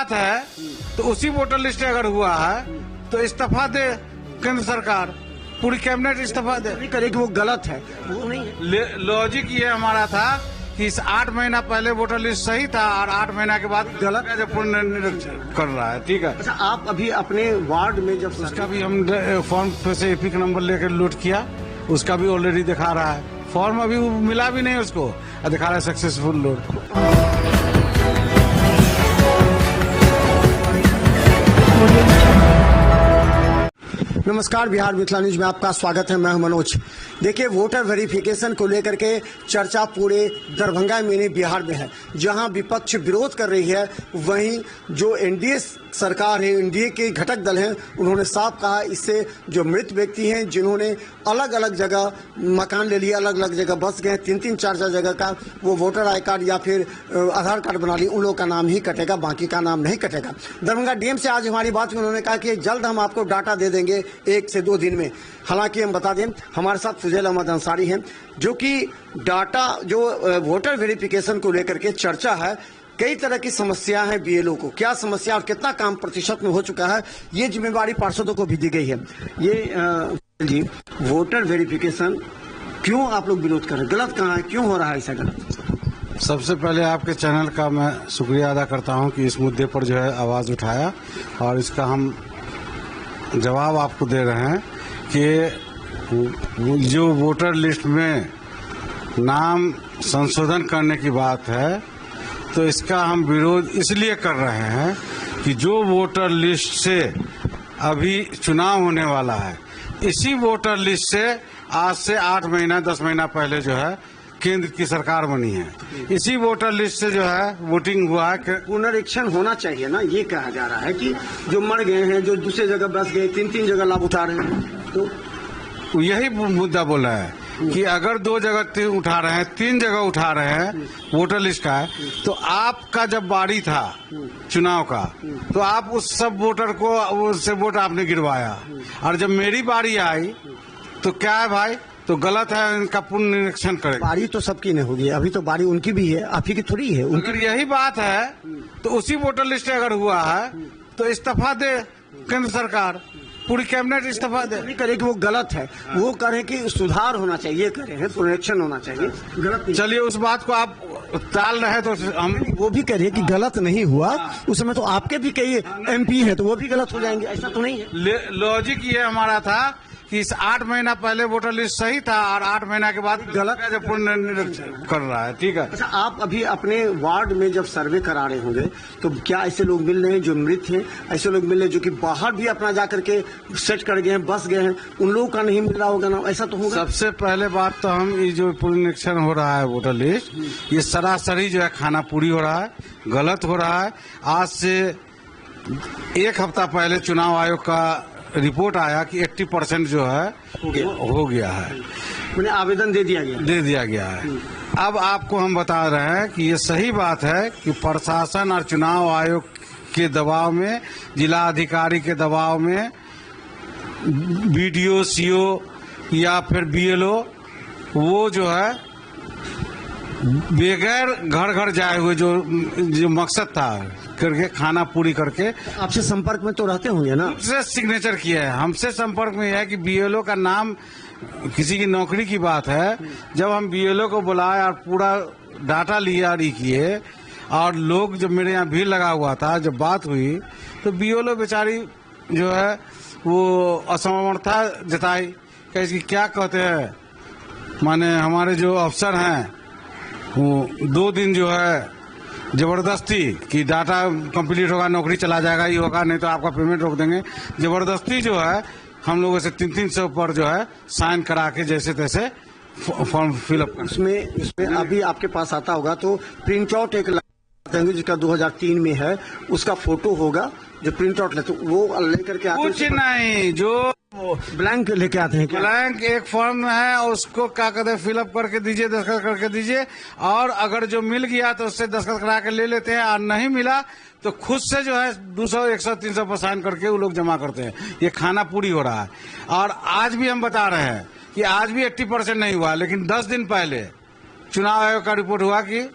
बात है तो उसी वोटर लिस्ट अगर हुआ है तो इस्तीफा दे केंद्र सरकार, पूरी कैबिनेट इस्तीफा दे। नहीं करे कि वो गलत है, वो नहीं है। लॉजिक ये हमारा था कि इस 8 महीना पहले वोटर लिस्ट सही था और 8 महीना के बाद गलत है, जब पुनर्निरीक्षण कर रहा है। ठीक है। अच्छा, आप अभी अपने वार्ड में जब उसका भी हम फॉर्म पे से एपिक नंबर लेकर लोड किया, उसका भी ऑलरेडी दिखा रहा है। फॉर्म अभी मिला भी नहीं उसको, दिखा रहा है सक्सेसफुल लोड। नमस्कार, बिहार मिथिला न्यूज में आपका स्वागत है। मैं हूं मनोज। देखिए, वोटर वेरिफिकेशन को लेकर के चर्चा पूरे दरभंगा में नहीं बिहार में है। जहां विपक्ष विरोध कर रही है, वहीं जो एनडीए सरकार है, एनडीए के घटक दल हैं, उन्होंने साफ कहा इससे जो मृत व्यक्ति हैं, जिन्होंने अलग अलग जगह मकान ले लिया, अलग अलग जगह बस गए, 3-3, 4-4 जगह का वो वोटर आई कार्ड या फिर आधार कार्ड बना ली, उन लोगों का नाम ही कटेगा, बाकी का नाम नहीं कटेगा। दरभंगा डीएम से आज हमारी बात में उन्होंने कहा कि जल्द हम आपको डाटा दे देंगे 1 से 2 दिन में। हालांकि हम बता दें, हमारे साथ फुजैल अहमद अंसारी हैं, जो कि डाटा जो वोटर वेरिफिकेशन को लेकर के चर्चा है, कई तरह की समस्या है। बीएलओ को क्या समस्या और कितना काम प्रतिशत में हो चुका है, ये जिम्मेवारी पार्षदों को भी दी गई है। ये जी, वोटर वेरिफिकेशन क्यों आप लोग विरोध कर रहे हैं? गलत कहाँ है, क्यों हो रहा है ऐसा गलत? सबसे पहले आपके चैनल का मैं शुक्रिया अदा करता हूं कि इस मुद्दे पर जो है आवाज उठाया और इसका हम जवाब आपको दे रहे हैं कि जो वोटर लिस्ट में नाम संशोधन करने की बात है, तो इसका हम विरोध इसलिए कर रहे हैं कि जो वोटर लिस्ट से अभी चुनाव होने वाला है, इसी वोटर लिस्ट से आज से 8 महीना 10 महीना पहले जो है केंद्र की सरकार बनी है। इसी वोटर लिस्ट से जो है वोटिंग हुआ है। पुनरीक्षण होना चाहिए ना, ये कहा जा रहा है कि जो मर गए हैं, जो दूसरे जगह बस गए, 3-3 जगह लाभ उठा रहे हैं, तो यही मुद्दा बोला है कि अगर 2 जगह उठा रहे हैं, 3 जगह उठा रहे हैं वोटर लिस्ट का है, तो आपका जब बारी था चुनाव का, तो आप उस सब वोटर को उससे वोट आपने गिरवाया, और जब मेरी बारी आई तो क्या है भाई, तो गलत है, इनका पुनर्निरीक्षण करेगा। बारी तो सबकी नहीं होगी, अभी तो बारी उनकी भी है, आप ही की थोड़ी है। अगर यही बात है तो उसी वोटर लिस्ट अगर हुआ है तो इस्तीफा दे केंद्र सरकार, पूरी कैबिनेट इस्तीफा दे। नहीं करे कि वो गलत है, वो करें कि सुधार होना चाहिए, करें है पुनरीक्षण होना चाहिए, गलत नहीं। चलिए, उस बात को आप टाल रहे तो हम वो भी कह रहे कि गलत नहीं हुआ, उस समय तो आपके भी कई एमपी हैं, तो वो भी गलत हो जाएंगे, ऐसा तो नहीं है। लॉजिक ये हमारा था कि इस 8 महीना पहले वोटर लिस्ट सही था और 8 महीना के बाद गलत है, जब पुनर्निरीक्षण कर रहा है। ठीक है। अच्छा, आप अभी अपने वार्ड में जब सर्वे करा रहे होंगे, तो क्या ऐसे लोग मिल रहे हैं जो मृत हैं, ऐसे लोग मिल रहे हैं जो कि बाहर भी अपना जा करके सेट कर गए हैं, बस गए हैं, उन लोगों का नहीं मिल रहा होगा ना, ऐसा तो होगा? सबसे पहले बात तो हम ये जो पुनरीक्षण हो रहा है वोटर लिस्ट, ये सरासरी जो है खाना पूरी हो रहा है, गलत हो रहा है। आज से 1 हफ्ता पहले चुनाव आयोग का रिपोर्ट आया कि 80% जो है हो गया है, मैंने आवेदन दे दिया गया है। अब आपको हम बता रहे हैं कि ये सही बात है कि प्रशासन और चुनाव आयोग के दबाव में, जिला अधिकारी के दबाव में, बीडीओ, सीओ या फिर बीएलओ, वो जो है बगैर घर घर जाए हुए जो मकसद था करके खाना पूरी करके आपसे संपर्क में तो रहते होंगे ना? हमसे सिग्नेचर किया है, हमसे संपर्क में है कि बीएलओ का नाम, किसी की नौकरी की बात है, जब हम बीएलओ को बुलाए और पूरा डाटा लिया किए, और लोग जब मेरे यहाँ भीड़ लगा हुआ था, जब बात हुई तो बीएलओ बेचारी जो है वो असमर्थता जताई, कि क्या कहते हैं, माने हमारे जो अफसर हैं वो 2 दिन जो है जबरदस्ती कि डाटा कंप्लीट होगा, नौकरी चला जाएगा, ये होगा, नहीं तो आपका पेमेंट रोक देंगे, जबरदस्ती जो है हम लोगों से 300 पर जो है साइन करा के जैसे तैसे फॉर्म फिलअप कर। इसमें अभी आपके पास आता होगा तो प्रिंट आउट एक देंगे, जिसका 2003 में है, उसका फोटो होगा, जो प्रिंट आउट लेते वो लेकर के आते हैं। कुछ नहीं, जो ब्लैंक लेके आते हैं, ब्लैंक एक फॉर्म है, उसको क्या कहते हैं, फिलअप करके दीजिए, दस्तखत करके दीजिए, और अगर जो मिल गया तो उससे दस्तखत करा के ले लेते हैं, और नहीं मिला तो खुद से जो है 200, 100, 300 पर साइन करके वो लोग जमा करते हैं। ये खाना पूरी हो रहा है। और आज भी हम बता रहे हैं कि आज भी 80% नहीं हुआ, लेकिन 10 दिन पहले चुनाव आयोग का रिपोर्ट हुआ कि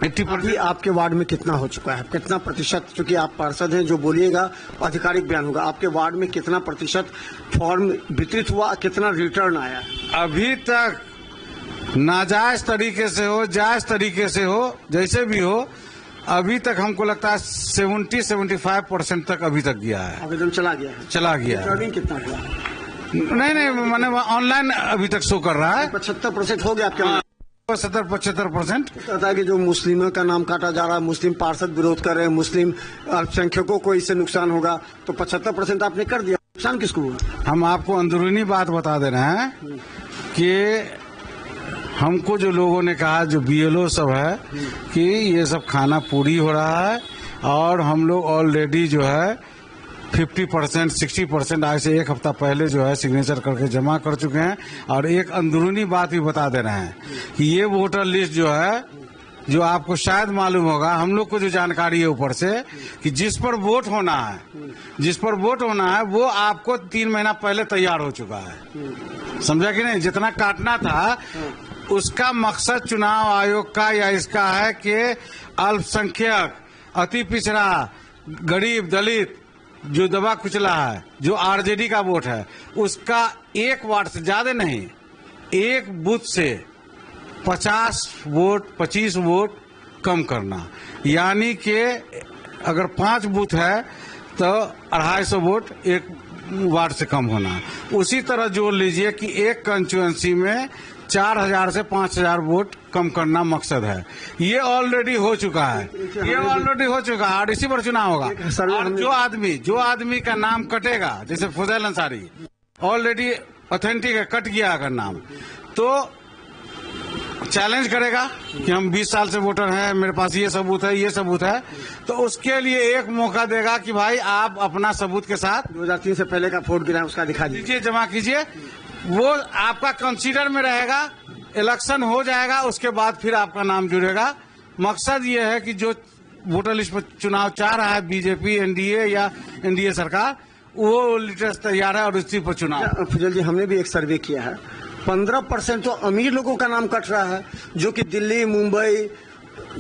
अभी आपके वार्ड में कितना हो चुका है, कितना प्रतिशत, चूंकि आप पार्षद हैं, जो बोलिएगा आधिकारिक बयान होगा, आपके वार्ड में कितना प्रतिशत फॉर्म वितरित हुआ, कितना रिटर्न आया? अभी तक नाजायज तरीके से हो, जायज तरीके से हो, जैसे भी हो, अभी तक हमको लगता है 70-75% तक अभी तक गया है। आवेदन चला गया है? चला गया है। रिटर्निंग कितना हुआ? नहीं, मैंने ऑनलाइन अभी तक शो कर रहा है। 75% हो गया आपके? 70-75%। कहता है कि जो मुस्लिमों का नाम काटा जा रहा है, मुस्लिम पार्षद विरोध कर रहे हैं, मुस्लिम अल्पसंख्यकों को इससे नुकसान होगा, तो 75% आपने कर दिया, नुकसान किसको हुआ? हम आपको अंदरूनी बात बता दे रहे हैं कि हमको जो लोगों ने कहा, जो बीएलओ सब है, कि ये सब खाना पूरी हो रहा है और हम लोग ऑलरेडी जो है 50%, 60% आज से एक हफ्ता पहले जो है सिग्नेचर करके जमा कर चुके हैं। और एक अंदरूनी बात भी बता दे रहे हैं कि ये वोटर लिस्ट जो है, जो आपको शायद मालूम होगा, हम लोग को जो जानकारी है ऊपर से, कि जिस पर वोट होना है वो आपको 3 महीना पहले तैयार हो चुका है। समझा कि नहीं? जितना काटना था उसका मकसद चुनाव आयोग का या इसका है कि अल्पसंख्यक, अति पिछड़ा, गरीब, दलित जो दबा कुचला है, जो आरजेडी का वोट है, उसका एक वार्ड से ज्यादा नहीं, एक बूथ से 50 वोट, 25 वोट कम करना। यानी कि अगर 5 बूथ है तो 250 वोट एक वार्ड से कम होना। उसी तरह जोड़ लीजिए कि एक कंस्टिट्यूएंसी में 4000 से 5000 वोट कम करना मकसद है। ये ऑलरेडी हो चुका है, और इसी पर चुनाव होगा। और जो आदमी का नाम कटेगा, जैसे फुजैल अंसारी ऑलरेडी ऑथेंटिक है, कट गया अगर नाम, तो चैलेंज करेगा कि हम 20 साल से वोटर हैं, मेरे पास ये सबूत है, तो उसके लिए एक मौका देगा कि भाई आप अपना सबूत के साथ 2003 से पहले का वोट गिरा उसका दिखा दीजिए, जमा कीजिए। वो आपका कंसीडर में रहेगा, इलेक्शन हो जाएगा, उसके बाद फिर आपका नाम जुड़ेगा। मकसद ये है कि जो वोटर लिस्ट पर चुनाव चाह रहा है बीजेपी, एनडीए या एनडीए सरकार, वो लिस्ट तैयार है और उसी पर चुनाव। फुजैल जी, हमने भी एक सर्वे किया है, 15% तो अमीर लोगों का नाम कट रहा है, जो कि दिल्ली, मुंबई,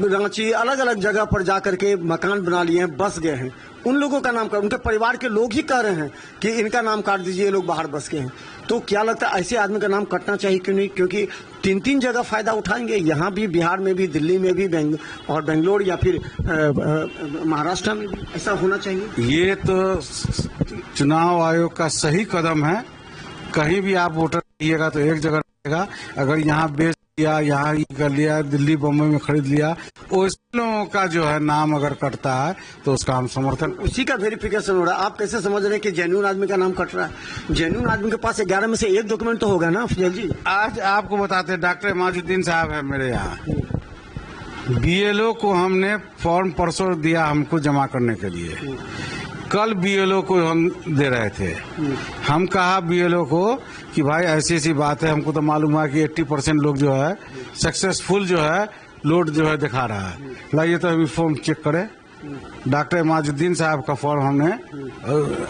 रांची, अलग अलग जगह पर जाकर के मकान बना लिए हैं, बस गए हैं। उन लोगों का नाम काट, उनके परिवार के लोग ही कह रहे हैं कि इनका नाम काट दीजिए, ये लोग बाहर बस गए हैं। तो क्या लगता है ऐसे आदमी का नाम कटना चाहिए क्यों नहीं? क्योंकि 3 जगह फायदा उठाएंगे, यहाँ भी, बिहार में भी, दिल्ली में भी, और बेंगलोर या फिर महाराष्ट्र में भी ऐसा होना चाहिए। ये तो चुनाव आयोग का सही कदम है। कहीं भी आप वोटर दिएगा तो एक जगह रहेगा। अगर यहाँ बेच लिया, यहाँ कर लिया, दिल्ली बम्बई में खरीद लिया, उस लोगों का जो है नाम अगर कटता है तो उसका हम समर्थन, उसी का वेरिफिकेशन हो रहा है। आप कैसे समझ रहे हैं कि जेन्युइन आदमी का नाम कट रहा है? जेन्युइन आदमी के पास 11 में से 1 डॉक्यूमेंट तो होगा ना फुजैल जी। आज आपको बताते हैं, डॉक्टर इमाजुद्दीन साहब है मेरे यहाँ, बीएलओ को हमने फॉर्म परसों दिया हमको जमा करने के लिए। कल बीएलओ को हम दे रहे थे। हम कहा बीएलओ को कि भाई ऐसी ऐसी बात है, हमको तो मालूम है कि 80% लोग जो है सक्सेसफुल जो है लोड जो है दिखा रहा है, लाइए तो अभी फॉर्म चेक करें। डॉक्टर इमाजुद्दीन साहब का फॉर्म हमने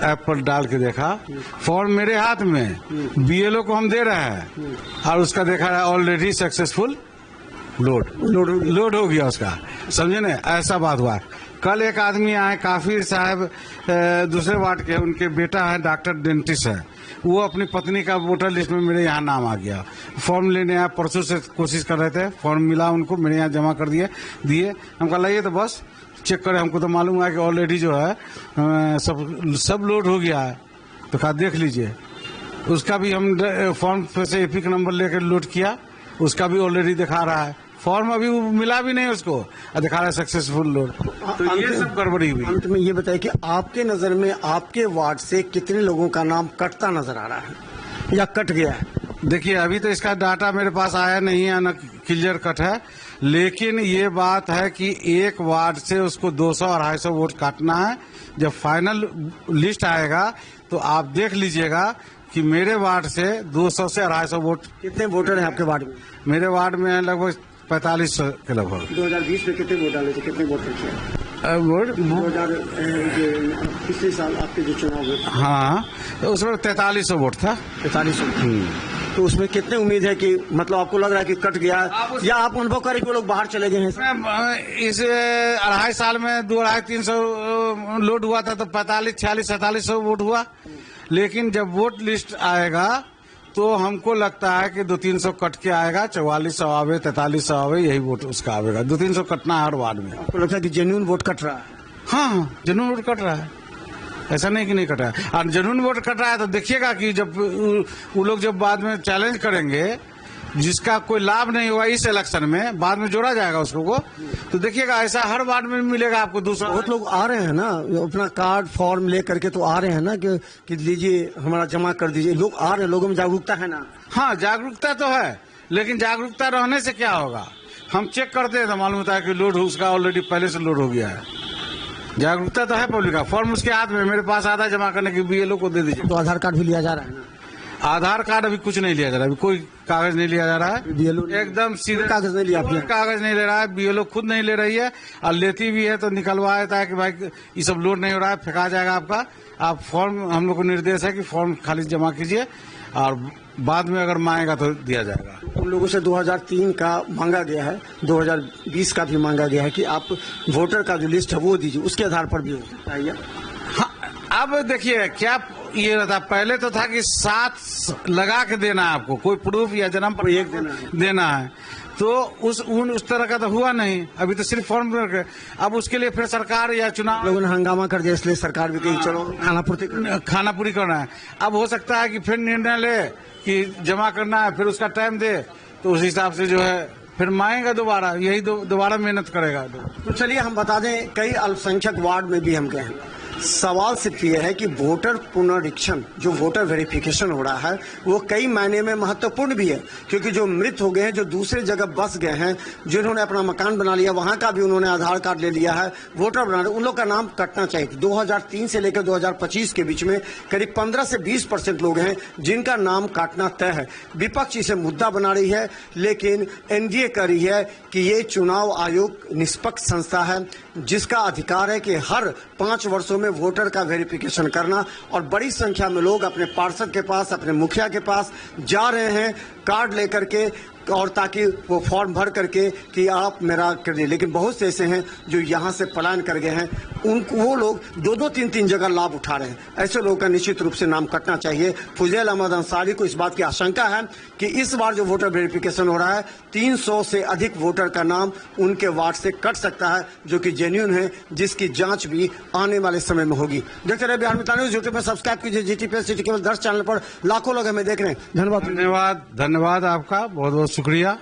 ऐप पर डाल के देखा, फॉर्म मेरे हाथ में, बीएलओ को हम दे रहे हैं और उसका देखा रहा है ऑलरेडी सक्सेसफुल लोड हो गया उसका। समझे ना, ऐसा बात हुआ। कल एक आदमी आए, काफिर साहब, दूसरे वार्ड के, उनके बेटा है डॉक्टर डेंटिस्ट है, वो अपनी पत्नी का वोटर लिस्ट में मेरे यहाँ नाम आ गया। फॉर्म लेने आया, परसों से कोशिश कर रहे थे, फॉर्म मिला उनको, मेरे यहाँ जमा कर दिए। हम कहा लाइए तो बस चेक करें, हमको तो मालूम है कि ऑलरेडी जो है सब लोड हो गया है, तो कहा देख लीजिए। उसका भी हम फॉर्म से एपिक नंबर लेकर लोड किया, उसका भी ऑलरेडी दिखा रहा है। फॉर्म अभी मिला भी नहीं उसको, दिखा रहा है सक्सेसफुल लोड। तो ये सब गड़बड़ी हुई। अंत में ये बताइए कि आपके नजर में आपके वार्ड से कितने लोगों का नाम कटता नजर आ रहा है या कट गया है? देखिए, अभी तो इसका डाटा मेरे पास आया नहीं है, न क्लियर कट है, लेकिन ये बात है कि एक वार्ड से उसको 200-250 वोट काटना है। जब फाइनल लिस्ट आएगा तो आप देख लीजिएगा कि मेरे वार्ड से 200 से 250 वोट। कितने वोटर हैं आपके वार्ड में? मेरे वार्ड में है लगभग 4500 के लगभग। 2020 में कितने वोट डाले थे, कितने वोट रखे? वोट पिछले साल आपके जो चुनाव हुए, हाँ, तो उसमें 4300 वोट था। 4300। तो उसमें कितने उम्मीद है कि मतलब आपको लग रहा है कि कट गया है या आप अनुभव करें कि वो लोग बाहर चले गए हैं? इस 2.5 साल में 200-300 लोड हुआ था तो 45, 46, 4700 वोट हुआ। लेकिन जब वोट लिस्ट आएगा तो हमको लगता है कि 200-300 कट के आएगा, 4400 आवे, 4300 आवे, यही वोट उसका आवेगा। 200-300 कटना है हर वार्ड में। आपको लगता है कि जेन्युइन वोट कट रहा है? हाँ, जेन्युइन वोट कट रहा है, ऐसा नहीं कि नहीं कट रहा है। और जेन्युइन वोट कट रहा है तो देखिएगा कि जब वो लोग जब बाद में चैलेंज करेंगे, जिसका कोई लाभ नहीं हुआ इस इलेक्शन में, बाद में जोड़ा जाएगा उसको को, तो देखिएगा ऐसा हर वार्ड में मिलेगा आपको। दूसरा बहुत लोग आ रहे हैं ना अपना कार्ड फॉर्म ले करके, तो आ रहे हैं ना कि लीजिए हमारा जमा कर दीजिए। लोग आ रहे हैं, लोगों में जागरूकता है ना? हाँ, जागरूकता तो है, लेकिन जागरूकता रहने से क्या होगा? हम चेक करते हैं तो मालूम होता है कि लोड उसका ऑलरेडी पहले से लोड हो गया है। जागरूकता तो है पब्लिक का। फॉर्म उसके हाथ में, मेरे पास आता है जमा करने की, BLO को दे दीजिए। तो आधार कार्ड भी लिया जा रहा है ना? आधार कार्ड अभी कुछ नहीं लिया जा रहा है, अभी कोई कागज नहीं लिया जा रहा है। BLO एकदम सीधे कागज नहीं लिया आपने? कागज नहीं ले रहा है, BLO खुद नहीं ले रही है, और लेती भी है तो निकलवा देता है कि भाई ये सब लोड नहीं हो रहा है, फेंका जाएगा आपका। आप फॉर्म, हम लोग को निर्देश है कि फॉर्म खाली जमा कीजिए और बाद में अगर मांगेगा तो दिया जाएगा। उन लोगों से 2003 का मांगा गया है, 2020 का भी मांगा गया है कि आप वोटर का जो लिस्ट है वो दीजिए, उसके आधार पर भी हो सकता है। हाँ, अब देखिए क्या ये रहता, पहले तो था कि 7 लगा के देना है आपको, कोई प्रूफ या जन्म पर एक देना है, तो उस तरह का तो हुआ नहीं। अभी तो सिर्फ फॉर्म करके, अब उसके लिए फिर सरकार या चुनाव, लोगों ने हंगामा कर दिया, इसलिए सरकार भी कही चलो खाना पूरी करना है। अब हो सकता है कि फिर निर्णय ले कि जमा करना है, फिर उसका टाइम दे, तो उस हिसाब से जो है फिर मांगेगा दोबारा, यही दोबारा मेहनत करेगा। तो चलिए हम बता दें, कई अल्पसंख्यक वार्ड में भी हम गए हैं। सवाल सिर्फ ये है कि वोटर पुनरीक्षण, जो वोटर वेरिफिकेशन हो रहा है, वो कई मायने में महत्वपूर्ण भी है, क्योंकि जो मृत हो गए हैं, जो दूसरे जगह बस गए हैं, जिन्होंने अपना मकान बना लिया, वहां का भी उन्होंने आधार कार्ड ले लिया है, वोटर बना लिया, उन लोग का नाम कटना चाहिए। 2003 से लेकर 2025 के बीच में करीब 15 से 20% लोग हैं जिनका नाम काटना तय है। विपक्ष इसे मुद्दा बना रही है, लेकिन NDA कह रही है कि ये चुनाव आयोग निष्पक्ष संस्था है, जिसका अधिकार है कि हर 5 वर्षों में वोटर का वेरिफिकेशन करना, और बड़ी संख्या में लोग अपने पार्षद के पास, अपने मुखिया के पास जा रहे हैं कार्ड लेकर के, और ताकि वो फॉर्म भर करके कि आप मेरा कर दिए। लेकिन बहुत से ऐसे हैं जो यहाँ से पलायन कर गए हैं, वो लोग 2-2, 3-3 जगह लाभ उठा रहे हैं। ऐसे लोगों का निश्चित रूप से नाम कटना चाहिए। फुजैल अहमद अंसारी को इस बात की आशंका है कि इस बार जो वोटर वेरिफिकेशन हो रहा है, 300 से अधिक वोटर का नाम उनके वार्ड से कट सकता है, जो कि जेन्युइन है, जिसकी जांच भी आने वाले समय में होगी। देखते रहे बिहार मित्र न्यूज, यूट्यूब में सब्सक्राइब कीजिए। GTPS सिटी केवल 10 चैनल पर लाखों लोग हमें देख रहे हैं। धन्यवाद। धन्यवाद आपका, बहुत बहुत शुक्रिया।